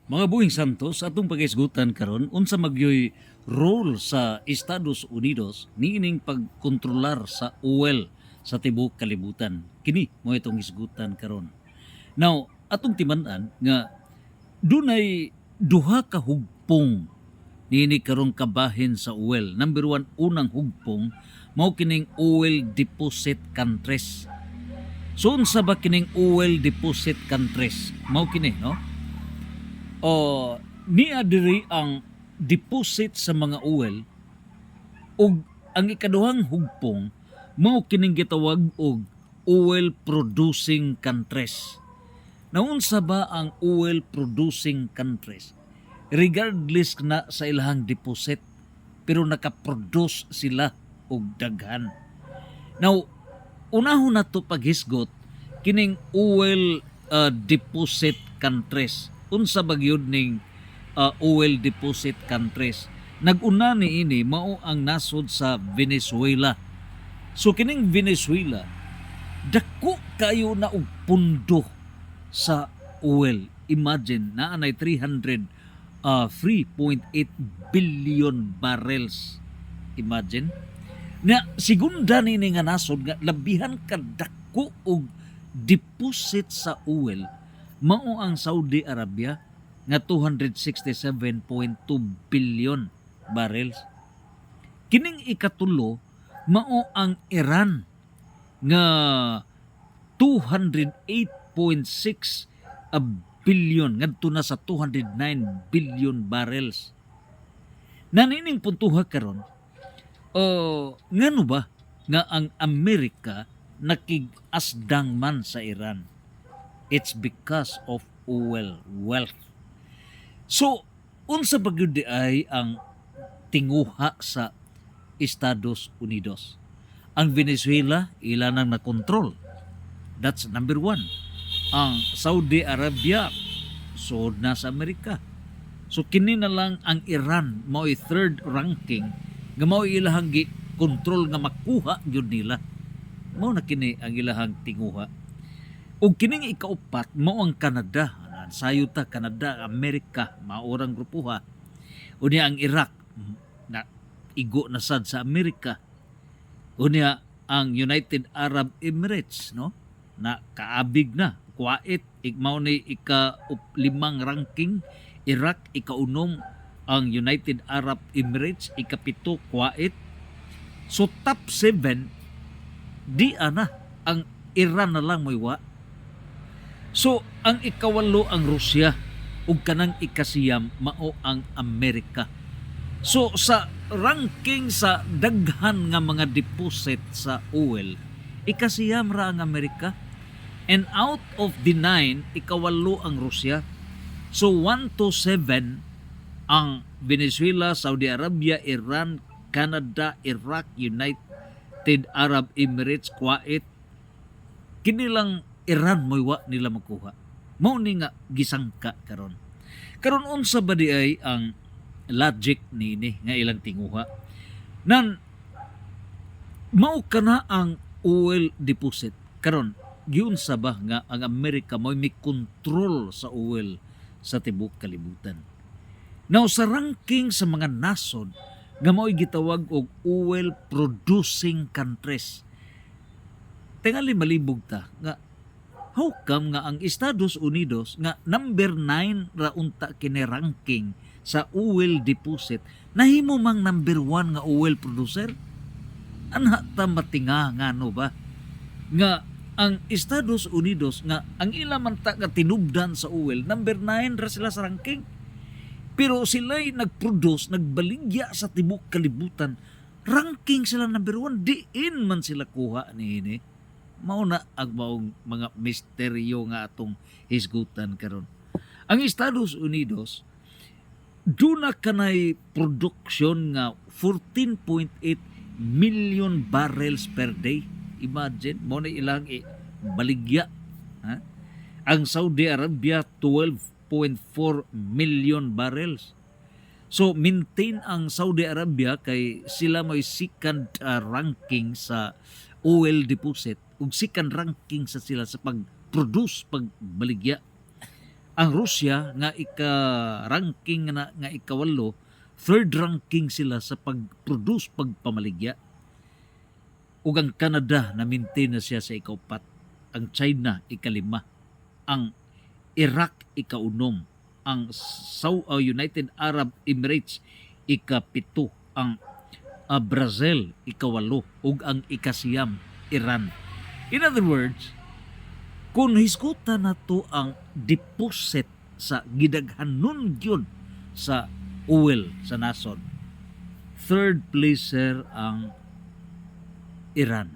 Mga buhing santos atong pagisgutan karon unsa magyoy role sa Estados Unidos niining pagkontrolar sa oil sa tibuok kalibutan. Kini mo itong isgutan karon. Now, atong timan-an nga dunay duha ka hugpong niini karong kabahin sa oil. Number one, unang hugpong mao kining oil deposit countries. So unsa ba kining oil deposit countries? Mao kini, no? O niya diri ang deposit sa mga oil ug ang ikaduhang hugpong mao kining gitawag og oil producing countries. Naunsa ba ang oil producing countries? Regardless na sa ilahang deposit, pero nakaproduce sila og daghan. Now, unahon na to paghisgot kining oil deposit countries. Unsa ba gyud ning oil deposit countries? Nag-una ni ini mao ang nasod sa Venezuela. So kining Venezuela dako kayo na og pundo sa oil. Imagine naanay 3.8 billion barrels. Imagine na segunda ni nga nasod nga labihan kadako og deposit sa oil mao ang Saudi Arabia nga 267.2 billion barrels. Kining ikatulo mao ang Iran nga 208.6 billion ngadto na sa 209 billion barrels. Nanining puntuha karon ngano ba nga ang Amerika nakig-asdang man sa Iran? It's because of oil wealth. So, unsa ba gyud ay ang tinguha sa Estados Unidos? Ang Venezuela ila nang nakontrol. That's number one. Ang Saudi Arabia sud na sa Amerika. So kini na lang ang Iran mao third ranking nga mao ilahang control nga makuha gyud nila. Mao na kini ang ilahang tinguha. Ug kining ikaupat mao ang Canada. Sayo ta Canada, Amerika, maorang grupuha. Unya ang Iraq na igo na sad sa Amerika. Unya ang United Arab Emirates, no? Na kaabig na, Kuwait, mao ni ika-5 ranking, Iraq ika-6, ang United Arab Emirates ika-7, Kuwait. So top 7 di ana ang Iran na lang moy wa. So, ang ikawalo ang Rusya ug kanang ikasiyam mao ang Amerika. So, sa ranking sa daghan nga mga deposit sa oil, ikasiyam ra ang Amerika. And out of the 9, ikawalo ang Rusya. So, 1 to 7 ang Venezuela, Saudi Arabia, Iran, Canada, Iraq, United Arab Emirates, Kuwait. Kinilang Iran mo'y wa nila makuha. Mao ni nga gisangka karon. Karon unsa ba di ay ang logic nini nga ilang tinguha? Nan mao kana ang oil deposit. Karon giunsa ba nga ang Amerika mo'y may control sa oil sa tibuok kalibutan? Now sa ranking sa mga nasod nga mao'y gitawag og oil producing countries. Tingali malibog ta nga how come nga ang Estados Unidos nga number 9 ra unta kini ranking sa oil deposit nahimo mang number 1 nga oil producer? Anha ta matinga ngano ba nga ang Estados Unidos nga ang ila man ta nga tinubdan sa oil number 9 ra sila sa ranking, pero sila'y nagproduce nagbaligya sa tibuok kalibutan, ranking sila number 1, diin man sila kuha niini. Mao na ang maong mga misteryo nga atong hisgutan karon. Ang Estados Unidos duna kanay production nga 14.8 million barrels per day. Imagine mo na ilang baligya. Ha? Ang Saudi Arabia 12.4 million barrels. So maintain ang Saudi Arabia kay sila may second ranking sa oil deposit ug second ranking sa sila sa pag-produce, pagbaligya. Ang Russia nga ika-ranking nga ikawalo, third ranking sila sa pag-produce pagpamaligya. Ug ang Canada na maintain na siya sa ikaupat, ang China ikalima, ang Iraq ikaunom, ang United Arab Emirates ikapito, ang Brazil ikawalo, ug ang ikasiyam Iran. In other words, kung hisgutan na to ang deposit sa gidaghanon gyud sa oil sa nason, third placer ang Iran.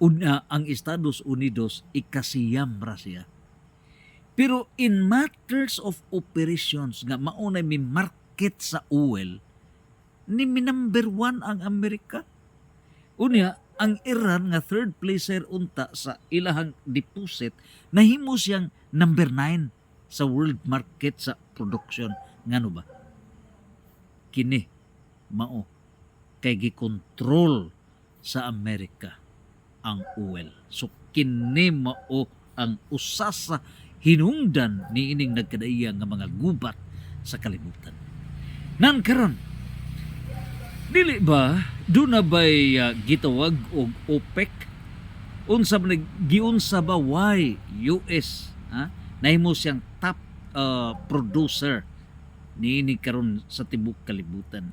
Una, ang Estados Unidos ikasiyam ra siya. Pero in matters of operations nga maunay mi market sa oil, ni number 1 ang Amerika. Unya, ang Iran nga third placer unta sa ilahang deposit, nahimo siyang number 9 sa world market sa production. Ngano ba? Kini mao kay gikontrol sa Amerika ang oil. So kini mao ang usa sa hinungdan ni ining nagkadaiya nga mga gubat sa kalibutan. Nan karon, dili ba do na ba'y gitawag og OPEC? Unsa ba giunsa ba why US nahimo siyang top producer niini karon sa tibok kalibutan?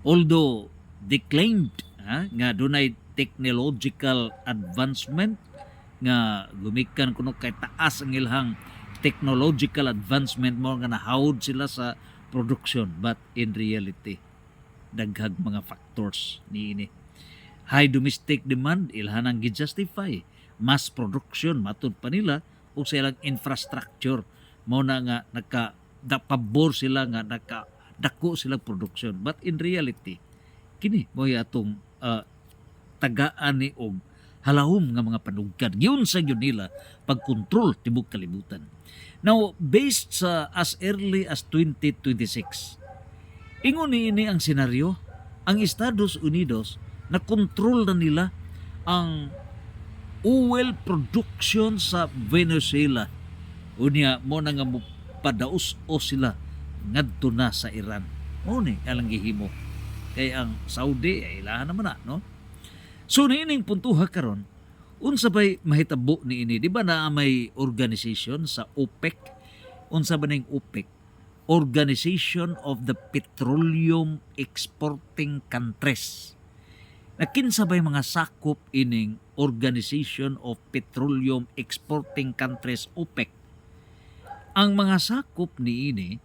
Although they claimed nga dunay technological advancement, nga gumikan kuno kay taas ang ilhang technological advancement mo nga nahawd sila sa production, but in reality daghag mga factors niini. High domestic demand ilhanang gi-justify, mass production matud pa nila ug sa ilang infrastructure mo na nga nakapabor sila nga nakadako sila production, but in reality kini mo atong tagaan ni og halahom nga mga panugkad giun sa gyud nila pagkontrol tibok kalibutan. Now, based sa as early as 2026, ingon niini ang senaryo, ang Estados Unidos na kontrol na nila ang oil production sa Venezuela. Unya mo na nga padaos o sila ngadto na sa Iran. Mo ni alang gihimo. Kay ang Saudi ay ilahan naman na, no? So niining puntuha karon, unsa bay mahitabo niini? Di ba na may organization sa OPEC? Unsa ba ning OPEC? Organization of the Petroleum Exporting Countries. Nakinsa bay mga sakop ining Organization of Petroleum Exporting Countries, OPEC? Ang mga sakop niini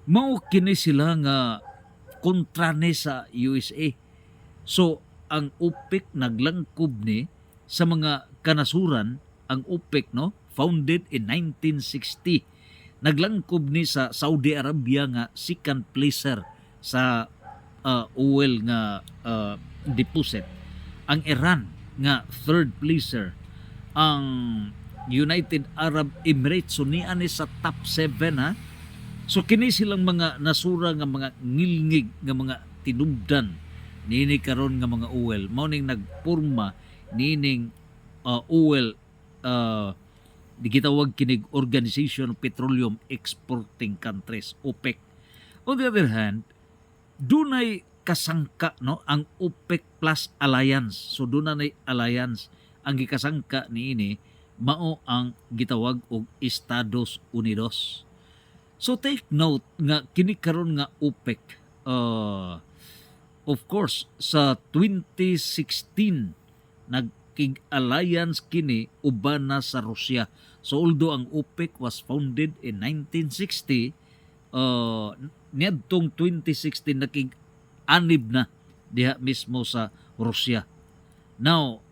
mao kini sila nga kontra ni sa USA. So ang OPEC naglangkob ni sa mga kanasuran. Ang OPEC, no, founded in 1960, naglangkob ni sa Saudi Arabia nga second placer sa oil nga deposit, ang Iran nga third placer, ang United Arab Emirates so ni ani sa top 7 So kini silang mga nasura nga mga ngilngig nga mga tinubdan nini karon nga mga oil mao ning nagporma nining oil di gitawag kinig Organization of Petroleum Exporting Countries, OPEC. On the other hand, dunay kasangka, no, ang OPEC Plus Alliance. So dunay alliance ang gikasangka niini mao ang gitawag og Estados Unidos. So take note nga kini karon nga OPEC, of course sa 2016 nagkig-alliance kini uban na sa Russia. So although ang OPEC was founded in 1960, niadtong 2016 nakig-anib na diha mismo sa Russia. Now,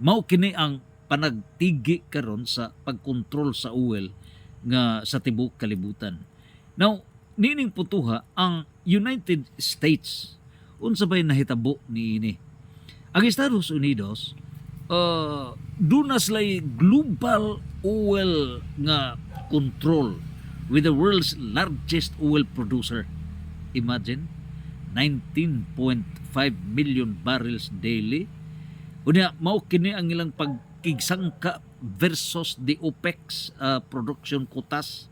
mao kini ang panagtigi karon sa pagkontrol sa oil nga sa tibuok kalibutan. Now, nining putuha ang United States. Unsa bay nahitabo niini? Ang Estados Unidos duna sila'y global oil nga control with the world's largest oil producer. Imagine, 19.5 million barrels daily. Unya mao kini ang ilang pagkigsangka versus the OPEC production quotas.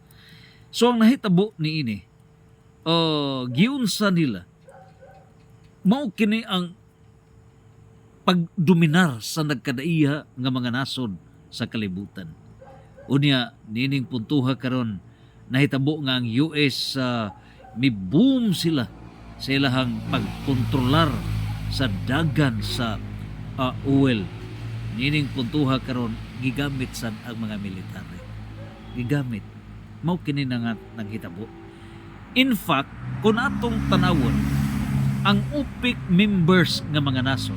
So ang nahitabo ni ini, giunsa nila mao kini ang pagdominar sa nagkadaiha nga mga nasod sa kalibutan. Unya nining puntuha karon nahitabo nga ang US mi-boom sila sa ilahang pagkontrolar sa dagan sa oil. Nining puntuha karon gigamit sad ang mga military. Gigamit. Mao kini na nga naghitabo. In fact, kung atong tanawon ang OPEC members nga mga nasod,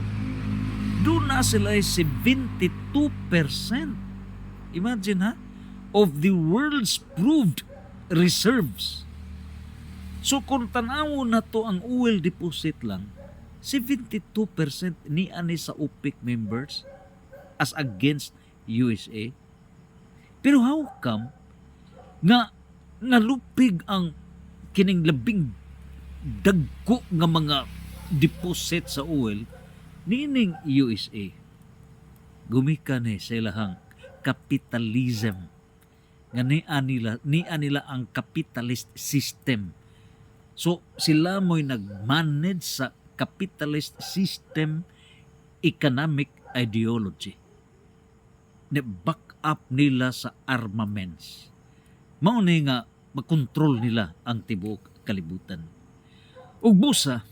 doon na sila ay 72%. Imagine ha, of the world's proved reserves. So kung tanawon na to ang oil deposit lang, 72% ni ani sa OPEC members as against USA. Pero how come nga nalupig ang kining labing dagko nga mga deposit sa oil nining USA? Gumikan sa ilahang capitalism nga ni anila ang capitalist system. So sila mo'y nag-manage sa capitalist system economic ideology. Ni-back up nila sa armaments. Mao ni nga makontrol nila ang tibuok kalibutan. Ug busa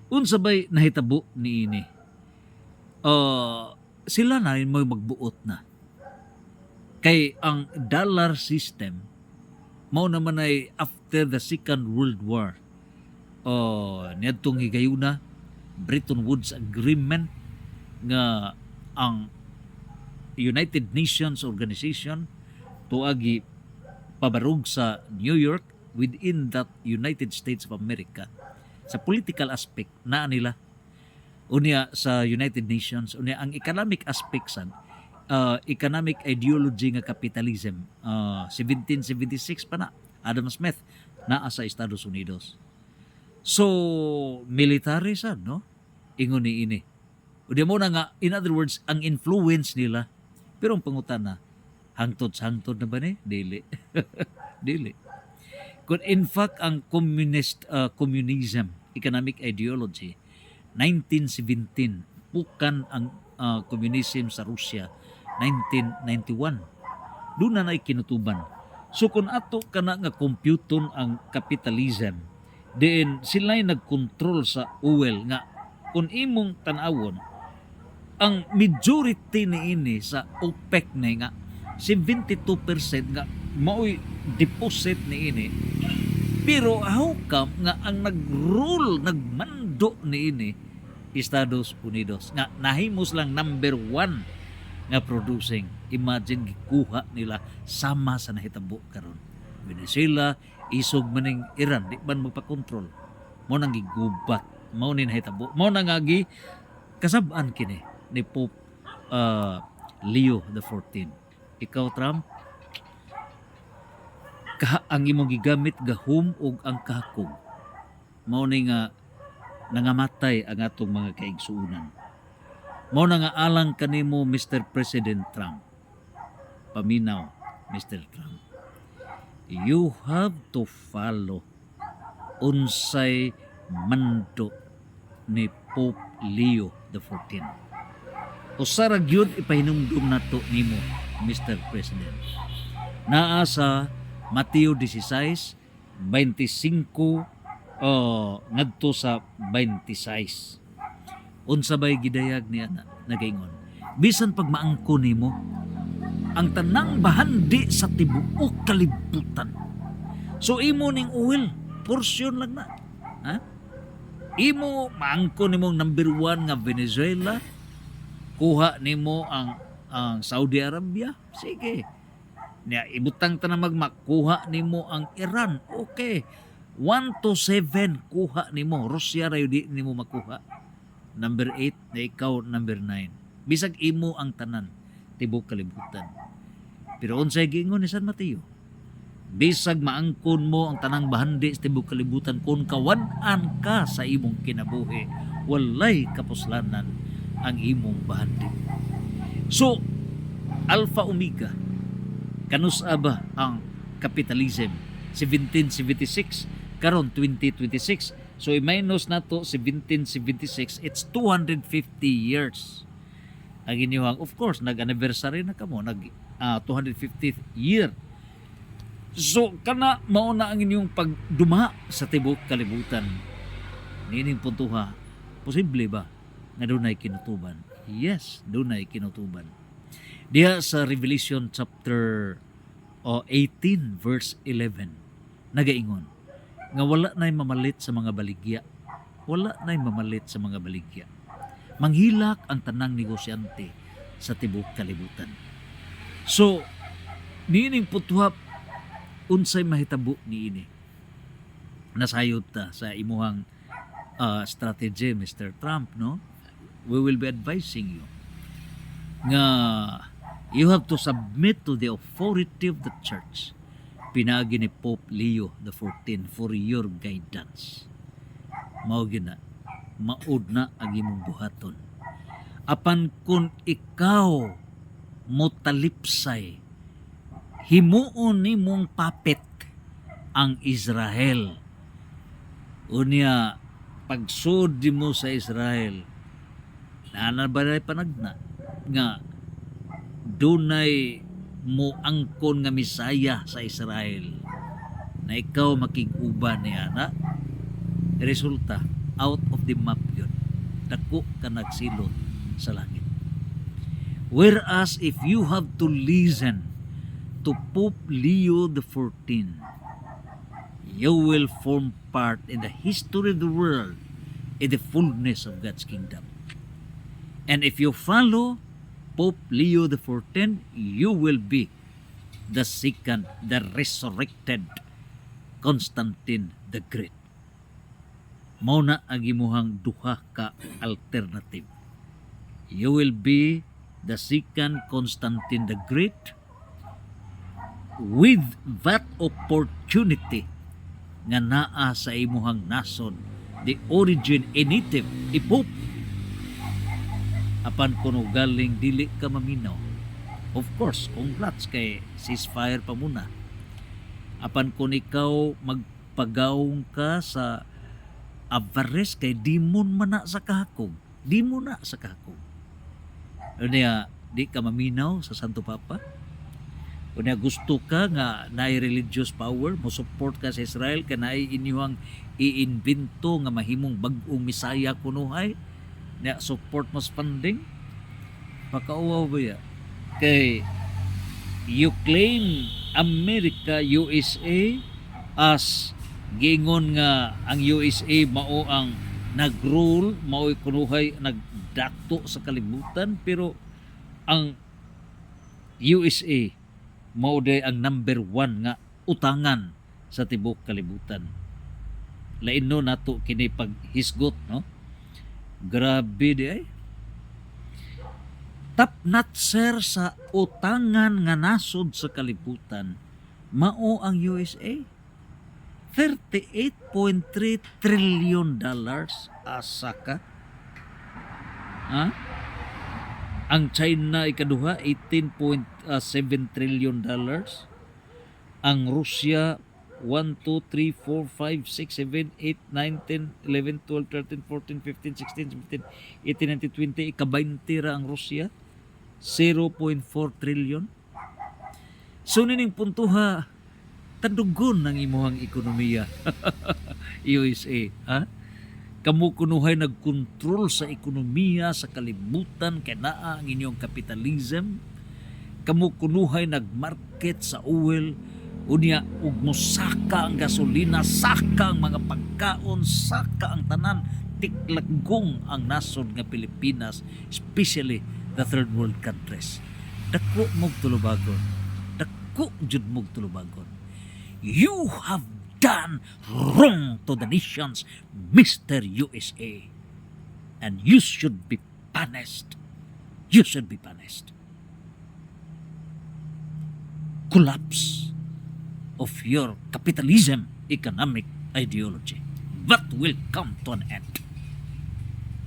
unsabay nahitabo ni ini. Sila na rin mo'y magbuot na. Kay ang dollar system mao naman ay after the Second World War. Niadtong higayuna Bretton Woods Agreement nga ang United Nations Organization tuagi pabarug sa New York within that United States of America. Sa political aspect na nila unya sa United Nations, unya ang economic aspect san economic ideology nga capitalism 1776 pa na Adam Smith naa sa Estados Unidos. So military sad no ingon ni ini. Unya mo na nga, in other words, ang influence nila. Pero ang pangutana, hangtod-hangtod na ba ni? Dili. Dili. Kung in fact, ang communism, economic ideology, 1917, pukan ang communism sa Russia, 1991. Doon na kinutuban. So kung ato ka na nga computon ang capitalism, then sila'y nagkontrol sa oil nga kung imong tanawon, ang majority ni ini sa OPEC na nga 72% nga mao'y deposit ni ini. Pero how come nga ang nag-rule, nagmando ni ini Estados Unidos nga nahimos lang number 1 nga producing. Imagine gikuha nila sama sa nahitabo karon. Venezuela isog maning Iran di man magpakontrol. Mo nang gigubat, mao ni nahitabo. Mao nang agi kasab-an kini ni Pope Leo XIV. Ikaw Trump, ang imong gigamit gahom og ang kahakog. Mao ni nga nangamatay ang atong mga kaigsuonan. Mao na nga alang kanimo Mr. President Trump. Paminaw, Mr. Trump. You have to follow unsay mando ni Pope Leo XIV. Usa ra gyud ipahinumdum nato nimo Mr. President. Naa sa Mateo 16:25 ngadto sa 26. Unsa bay gidayag niya nagaingon? Bisan pag maangko nimo ang tanang bahandi sa tibuok kalibutan. So imo ning oil portion lang na. Ha? Imo maangko nimong number 1 nga Venezuela, kuha nimo ang Saudi Arabia, sige. Nya ibutang tanang magmakuha nimo ang Iran, okay. 1 to 7 kuha nimo, Russia ra di nimo makuha. Number 8 na ikaw number 9. Bisag imo ang tanan tibok kalibutan. Pero unsay giingon ni San Mateo? Bisag maangkon mo ang tanang bahandi sa tibok kalibutan kung kawan-an ka sa imong kinabuhi, walay kapuslanan ang imong bahandi. So Alpha Omega. Kanusa ba ang capitalism? 1776 karon 2026. So i-minus nato 1776, it's 250 years. Ang inyong, of course, nag-anniversary na kamo, 250th year. So kana mao na ang inyong pagduma sa tibok kalibutan. Nining puntuha, posible ba nga dunay kinutuban? Yes, dunay kinutuban. Diha sa Revelation chapter 18 verse 11 nagaingon nga wala nay mamalit sa mga baligya. Wala nay mamalit sa mga baligya. Manghilak ang tanang negosyante sa tibok kalibutan. So, niining putuhap unsay mahitabo niini. Nasayod ta sa imuhang strategy, Mr. Trump, no? We will be advising you nga you have to submit to the authority of the church. Pinagi ni Pope Leo XIV for your guidance. Mao gina, maud na ang imong buhaton. Apan kung ikaw mo talipsay, himuon nimong papet ang Israel. Unya, pagsud mo sa Israel, naanabalay panagna nga dunay mo angkon nga misaya sa Israel na ikaw makig-uban niya na resulta out of the map yun, dako ka nagsilot sa langit. Whereas if you have to listen to Pope Leo XIV, you will form part in the history of the world, in the fullness of God's kingdom. And if you follow Pope Leo XIV, you will be the second, the resurrected Constantine the Great. Mao na ang imuhang duha ka alternative. You will be the second Constantine the Great with that opportunity nga naa sa imuhang nason, the origin and native, Pope. Apan kuno galing dili ka maminaw, of course, congrats kay ceasefire pa muna. Apan kung ikaw magpagawong ka sa Avares kay di mo man na sa kahakog. Di mo na sa kahakog. Unya, di ka maminaw sa Santo Papa. Unya, gusto ka nga naay religious power, mo support ka sa Israel, ka naay inyong iinbento nga mahimong bag-ong misaya kunuhay, na support mas funding. Pakauwaw ba ya? Kay you claim America, USA as gingon nga ang USA mao ang nag-rule, mao kunuhay nagdakto sa kalibutan, pero ang USA mao day ang number 1 nga utangan sa tibok kalibutan. Lain no nato kini paghisgot, no? Grabe di ay. Top notcher sa utangan nga nasod sa kalibutan mao ang USA. $38.3 trillion asa ka. Ha? Ang China ikaduha $18.7 trillion. Ang Russia 1, 2, 3, 4, 5, 6, 7, 8, 9, 10, 11, 12, 13, 14, 15, 16, 17, 18, 19, 20. Ika-20 ra ang Russia. 0.4 trillion. So nining puntuha, tadugon ng imuhang ekonomiya. USA. Ha? Kamu kunuhay nagkontrol sa ekonomiya sa kalibutan, kaya naa ang inyong kapitalism. Kamu kunuhay nagmarket sa oil, unya ug mosaka ang gasolina, saka ang mga pagkaon, saka ang tanan, tiklaggong ang nasod nga Pilipinas, especially the third world countries. Dako mog tulubagon. Dako jud mog tulubagon. You have done wrong to the nations, Mr. USA. And you should be punished. You should be punished. Collapse of your capitalism economic ideology. That will come to an end.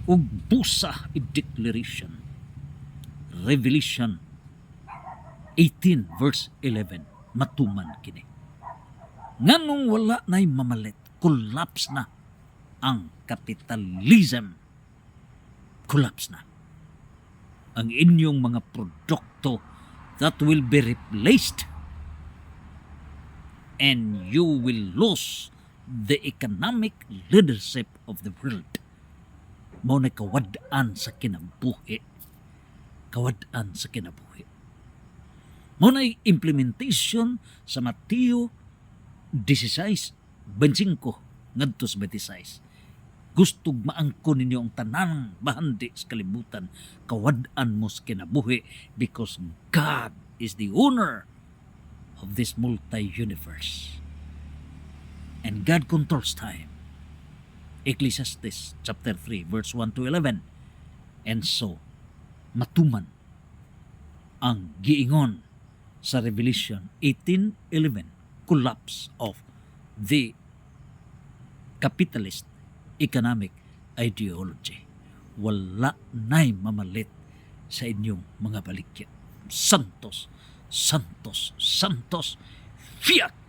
Ug busa i declaration, revelation 18 verse 11 matuman kini. Nganong wala na'y mamalit, collapse na ang kapitalism. Collapse na. Ang inyong mga produkto that will be replaced and you will lose the economic leadership of the world. Mao na kawad-an sa kinabuhi. Kawad-an sa kinabuhi. Mao na implementation sa Mateo 16:25 ngadto sa 26. Gustog maangkon ninyo ang tanang bahandi sa kalibutan, kawad-an mo sa kinabuhi because God is the owner of this multi-universe. And God controls time. Ecclesiastes chapter 3 verse 1 to 11. And so, matuman ang giingon sa Revelation 18:11, collapse of the capitalist economic ideology. Wala na'y mamalit sa inyong mga balikya. Santos, Santos, Santos, Fiat!